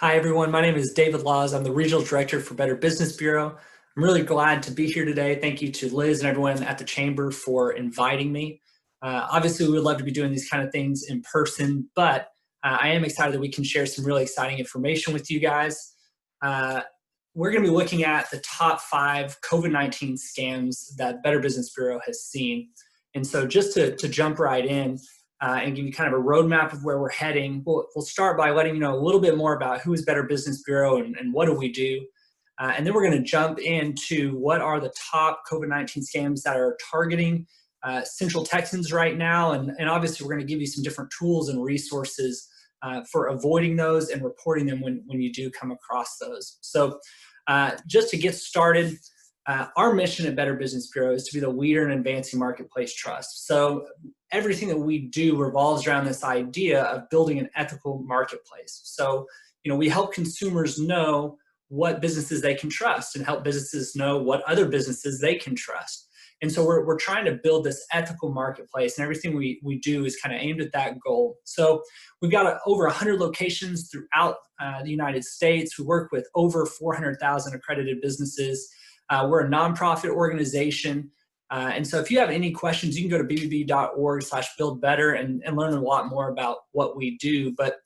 Hi, everyone. My name is David Laws. I'm the Regional Director for Better Business Bureau. I'm really glad to be here today. Thank you to Liz and everyone at the Chamber for inviting me. Obviously, we would love to be doing these kind of things in person, but I am excited that we can share some really exciting information with you guys. Uh, we're going to be looking at the top 5 COVID-19 scams that Better Business Bureau has seen. And so just to jump right in, and give you kind of a roadmap of where we're heading. We'll start by letting you know a little bit more about who is Better Business Bureau and what do we do. And then we're going to jump into what are the top COVID-19 scams that are targeting Central Texans right now. And obviously, we're going to give you some different tools and resources for avoiding those and reporting them when you do come across those. So just to get started, our mission at Better Business Bureau is to be the leader in advancing marketplace trust. So everything that we do revolves around this idea of building an ethical marketplace. So, we help consumers know what businesses they can trust and help businesses know what other businesses they can trust. And so we're trying to build this ethical marketplace, and everything we do is kind of aimed at that goal. So we've got over 100 locations throughout the United States. We work with over 400,000 accredited businesses. We're a nonprofit organization. And so if you have any questions, you can go to bbb.org/buildbetter and learn a lot more about what we do. But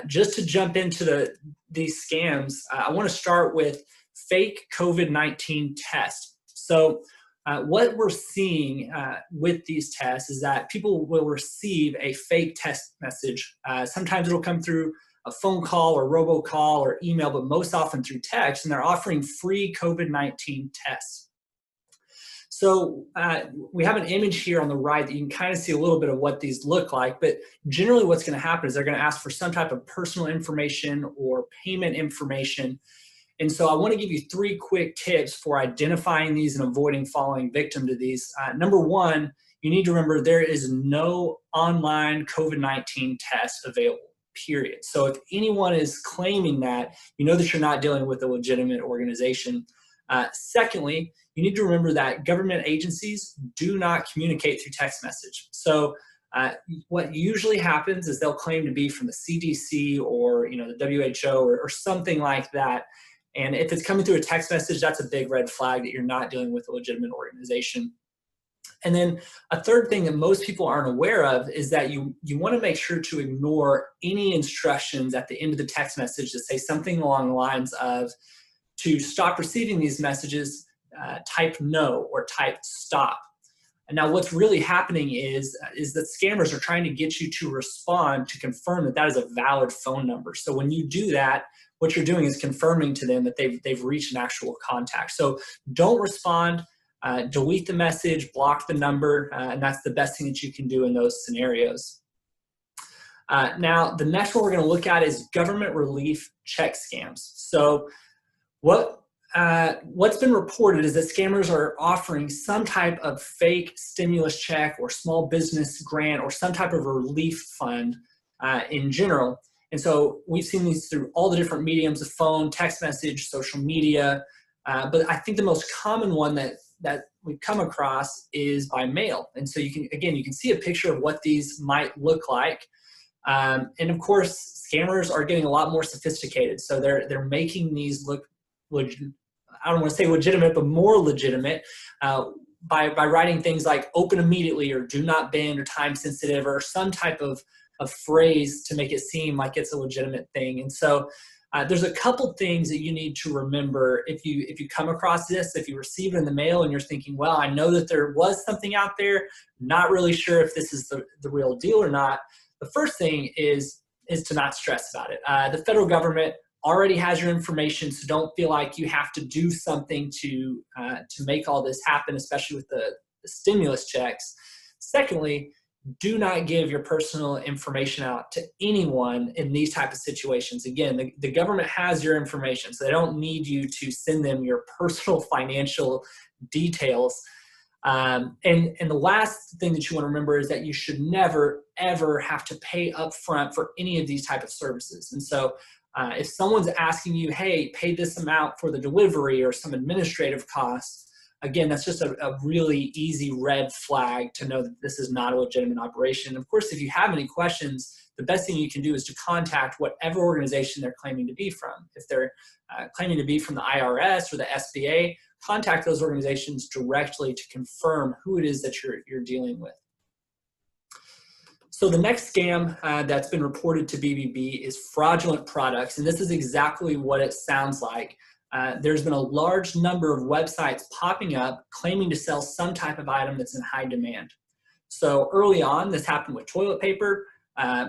just to jump into these scams, I want to start with fake COVID-19 tests. So what we're seeing with these tests is that people will receive a fake test message. Sometimes it'll come through a phone call or robocall or email, but most often through text, and they're offering free COVID-19 tests. So we have an image here on the right that you can kind of see a little bit of what these look like, but generally what's going to happen is they're going to ask for some type of personal information or payment information. And so I want to give you 3 quick tips for identifying these and avoiding falling victim to these. Number 1, you need to remember there is no online COVID-19 test available, period. So if anyone is claiming that, you know that you're not dealing with a legitimate organization. Secondly, you need to remember that government agencies do not communicate through text message. So what usually happens is they'll claim to be from the CDC or the WHO or something like that. And if it's coming through a text message, that's a big red flag that you're not dealing with a legitimate organization. And then a third thing that most people aren't aware of is that you want to make sure to ignore any instructions at the end of the text message that say something along the lines of, to stop receiving these messages, type no or type stop. And now what's really happening is that scammers are trying to get you to respond to confirm that that is a valid phone number. So when you do that, what you're doing is confirming to them that they've reached an actual contact. So don't respond, delete the message, block the number, and that's the best thing that you can do in those scenarios. Now, the next one we're going to look at is government relief check scams. So what's been reported is that scammers are offering some type of fake stimulus check or small business grant or some type of relief fund in general. And so we've seen these through all the different mediums of phone, text message, social media. But I think the most common one that we've come across is by mail. And so you can see a picture of what these might look like. And of course, scammers are getting a lot more sophisticated. So they're making these look, I don't want to say legitimate, but more legitimate by writing things like open immediately or do not bend or time sensitive or some type of phrase to make it seem like it's a legitimate thing. And so there's a couple things that you need to remember if you come across this, if you receive it in the mail and you're thinking, well, I know that there was something out there, not really sure if this is the real deal or not. The first thing is to not stress about it. The federal government already has your information, so don't feel like you have to do something to make all this happen, especially with the stimulus checks. Secondly, do not give your personal information out to anyone in these type of situations. Again, the government has your information, so they don't need you to send them your personal financial details. And the last thing that you want to remember is that you should never, ever have to pay up front for any of these type of services. And so if someone's asking you, hey, pay this amount for the delivery or some administrative costs, again, that's just a really easy red flag to know that this is not a legitimate operation. Of course, if you have any questions, the best thing you can do is to contact whatever organization they're claiming to be from. If they're claiming to be from the IRS or the SBA, contact those organizations directly to confirm who it is that you're dealing with. So the next scam that's been reported to BBB is fraudulent products, and this is exactly what it sounds like. There's been a large number of websites popping up claiming to sell some type of item that's in high demand. So early on, this happened with toilet paper.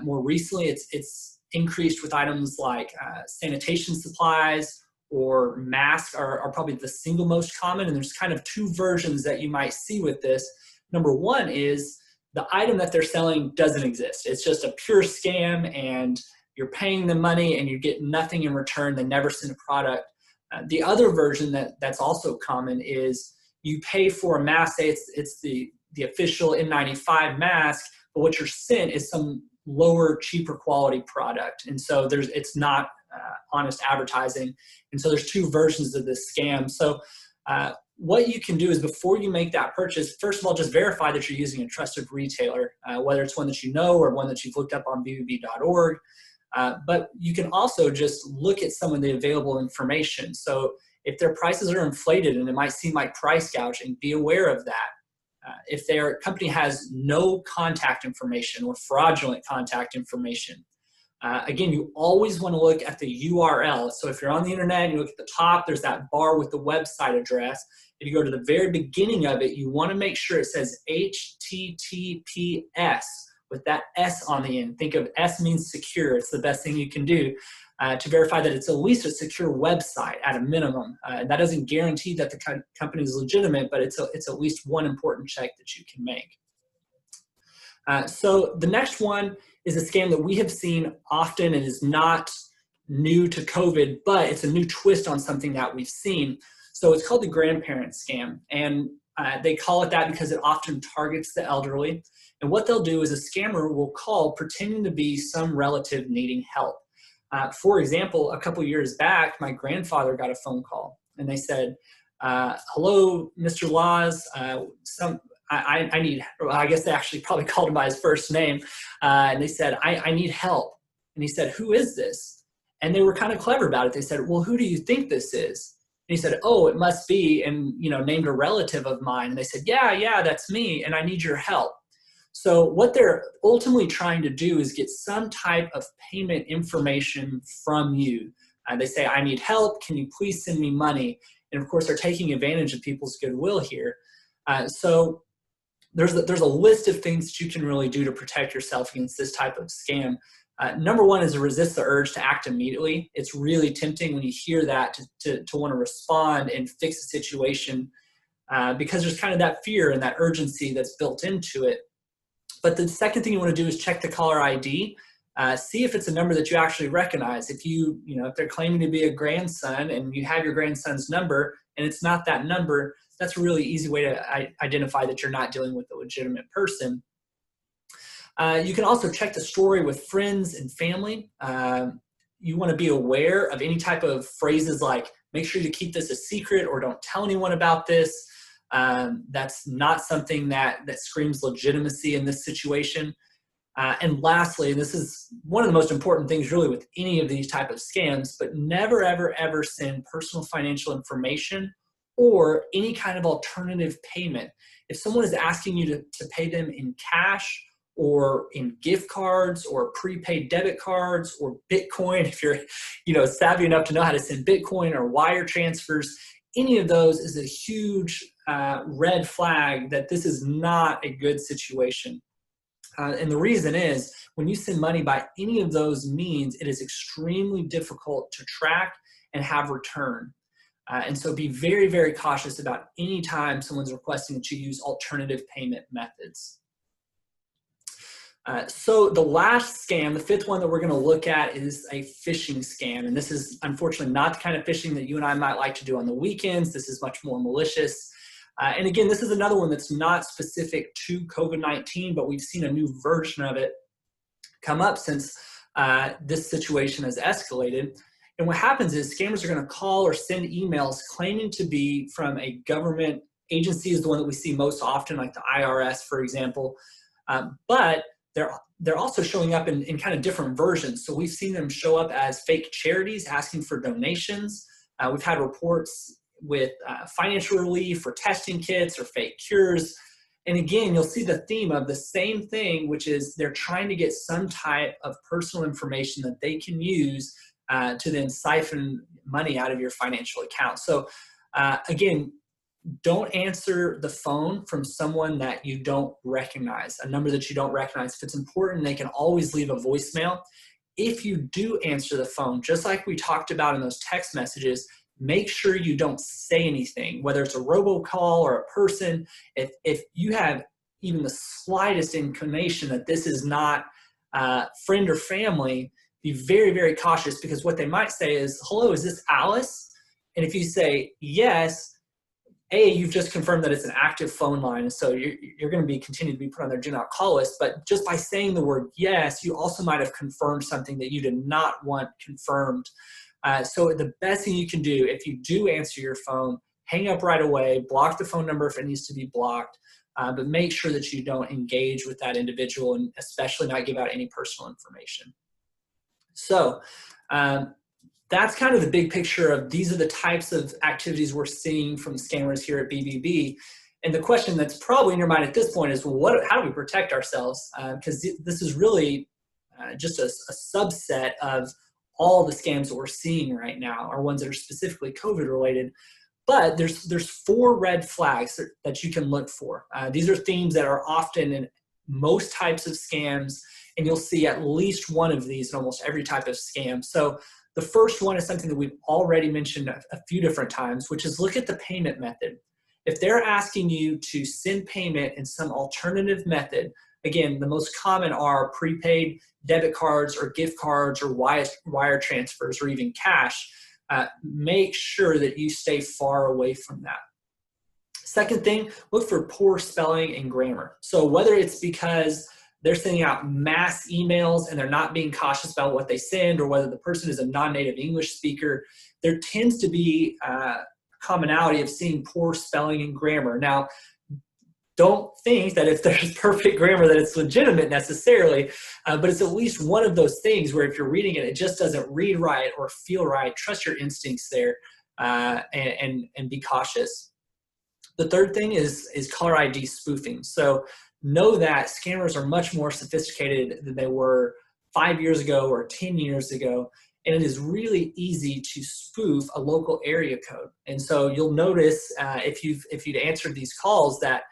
More recently, it's increased with items like sanitation supplies or masks are probably the single most common, and there's kind of two versions that you might see with this. Number one is the item that they're selling doesn't exist. It's just a pure scam, and you're paying them money and you get nothing in return. They never send a product. The other version that's also common is you pay for a mask, say it's the official N95 mask, but what you're sent is some lower, cheaper quality product. And so it's not honest advertising. And so there's two versions of this scam. So what you can do is before you make that purchase, first of all, just verify that you're using a trusted retailer, whether it's one that you know or one that you've looked up on bbb.org. But you can also just look at some of the available information. So if their prices are inflated and it might seem like price gouging, be aware of that. If their company has no contact information or fraudulent contact information, again, you always want to look at the URL. So if you're on the internet, you look at the top, there's that bar with the website address. If you go to the very beginning of it, you want to make sure it says HTTPS with that S on the end. Think of S means secure. It's the best thing you can do to verify that it's at least a secure website at a minimum. That doesn't guarantee that the company is legitimate, but it's at least one important check that you can make. So the next one is a scam that we have seen often and is not new to COVID, but it's a new twist on something that we've seen. So it's called the grandparent scam. And they call it that because it often targets the elderly. And what they'll do is a scammer will call pretending to be some relative needing help. For example, a couple years back, my grandfather got a phone call and they said, hello, Mr. Laws, I need, I guess they actually probably called him by his first name. And they said, I need help. And he said, who is this? And they were kind of clever about it. They said, well, who do you think this is? And he said, oh, it must be, and named a relative of mine. And they said, yeah, that's me, and I need your help. So what they're ultimately trying to do is get some type of payment information from you. They say, I need help. Can you please send me money? And of course, they're taking advantage of people's goodwill here. So there's a list of things that you can really do to protect yourself against this type of scam. Number one is to resist the urge to act immediately. It's really tempting when you hear that to want to respond and fix the situation because there's kind of that fear and that urgency that's built into it. But the second thing you want to do is check the caller ID. See if it's a number that you actually recognize. If if they're claiming to be a grandson and you have your grandson's number and it's not that number, that's a really easy way to identify that you're not dealing with a legitimate person. You can also check the story with friends and family. You want to be aware of any type of phrases like, make sure you keep this a secret or don't tell anyone about this. That's not something that screams legitimacy in this situation. And lastly, and this is one of the most important things really with any of these type of scams, but never, ever, ever send personal financial information or any kind of alternative payment. If someone is asking you to pay them in cash or in gift cards or prepaid debit cards or Bitcoin, if you're savvy enough to know how to send Bitcoin or wire transfers, any of those is a huge red flag that this is not a good situation. And the reason is when you send money by any of those means, it is extremely difficult to track and have return. And so be very, very cautious about any time someone's requesting that you use alternative payment methods. So the last scam, the fifth one that we're going to look at is a phishing scam. And this is unfortunately not the kind of phishing that you and I might like to do on the weekends. This is much more malicious. And again, this is another one that's not specific to COVID-19, but we've seen a new version of it come up since this situation has escalated. And what happens is scammers are going to call or send emails claiming to be from a government agency, is the one that we see most often, like the IRS, for example. But they're they're also showing up in kind of different versions. So we've seen them show up as fake charities asking for donations. We've had reports with financial relief or testing kits or fake cures. And again, you'll see the theme of the same thing, which is they're trying to get some type of personal information that they can use to then siphon money out of your financial account. So again, don't answer the phone from someone that you don't recognize, a number that you don't recognize. If it's important, they can always leave a voicemail. If you do answer the phone, just like we talked about in those text messages, make sure you don't say anything, whether it's a robocall or a person. If you have even the slightest inclination that this is not friend or family, be very, very cautious, because what they might say is, hello, is this Alice? And if you say yes, you've just confirmed that it's an active phone line, and so you're going to be continue to be put on their do not call list. But just by saying the word yes, you also might have confirmed something that you did not want confirmed. So the best thing you can do, if you do answer your phone, hang up right away, block the phone number if it needs to be blocked, but make sure that you don't engage with that individual, and especially not give out any personal information. So that's kind of the big picture of these are the types of activities we're seeing from scammers here at BBB. And the question that's probably in your mind at this point is, well, how do we protect ourselves? Because this is really just a subset of all the scams that we're seeing right now, are ones that are specifically COVID related. But there's 4 red flags that you can look for. These are themes that are often in most types of scams, and you'll see at least one of these in almost every type of scam. So the first one is something that we've already mentioned a few different times, which is look at the payment method. If they're asking you to send payment in some alternative method, again, the most common are prepaid debit cards or gift cards or wire transfers or even cash, make sure that you stay far away from that. Second thing, look for poor spelling and grammar. So whether it's because they're sending out mass emails and they're not being cautious about what they send, or whether the person is a non-native English speaker, there tends to be a commonality of seeing poor spelling and grammar. Now, don't think that if there's perfect grammar that it's legitimate necessarily, but it's at least one of those things where if you're reading it, it just doesn't read right or feel right. Trust your instincts there, and be cautious. The third thing is caller ID spoofing. So know that scammers are much more sophisticated than they were 5 years ago or 10 years ago. And it is really easy to spoof a local area code. And so you'll notice if you'd answered these calls that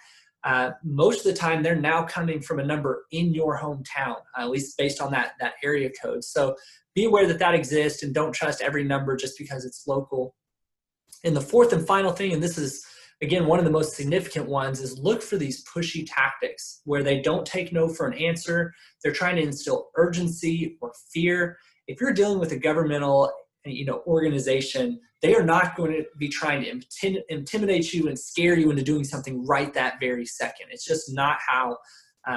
most of the time they're now coming from a number in your hometown, at least based on that area code. So be aware that exists, and don't trust every number just because it's local. And the fourth and final thing, and this is again one of the most significant ones, is look for these pushy tactics where they don't take no for an answer. They're trying to instill urgency or fear. If you're dealing with a governmental organization, they are not going to be trying to intimidate you and scare you into doing something right that very second. It's just not how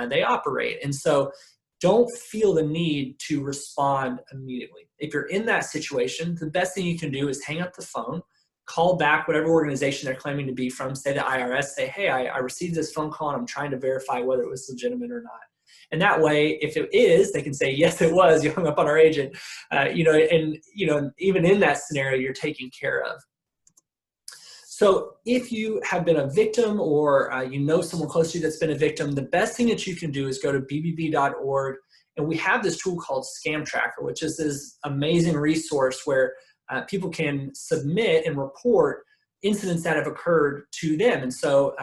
they operate. And so don't feel the need to respond immediately. If you're in that situation, the best thing you can do is hang up the phone, call back whatever organization they're claiming to be from, say the IRS, say, hey, I received this phone call and I'm trying to verify whether it was legitimate or not. And that way, if it is, they can say, yes, it was, you hung up on our agent, even in that scenario, you're taken care of. So if you have been a victim, or someone close to you that's been a victim, the best thing that you can do is go to bbb.org, and we have this tool called Scam Tracker, which is this amazing resource where people can submit and report incidents that have occurred to them. And so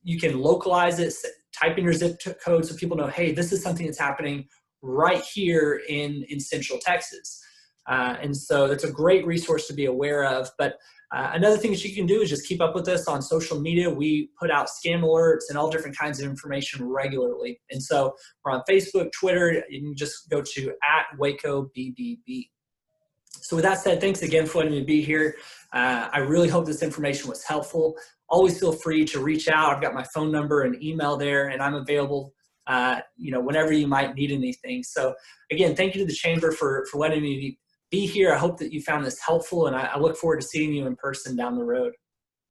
you can localize it, type in your zip code so people know, hey, this is something that's happening right here in Central Texas. And so that's a great resource to be aware of. But another thing that you can do is just keep up with us on social media. We put out scam alerts and all different kinds of information regularly. And so we're on Facebook, Twitter. You can just go to @WacoBBB. So with that said, thanks again for letting me be here. I really hope this information was helpful. Always feel free to reach out. I've got my phone number and email there, and I'm available whenever you might need anything. So again, thank you to the Chamber for letting me be here. I hope that you found this helpful, and I look forward to seeing you in person down the road.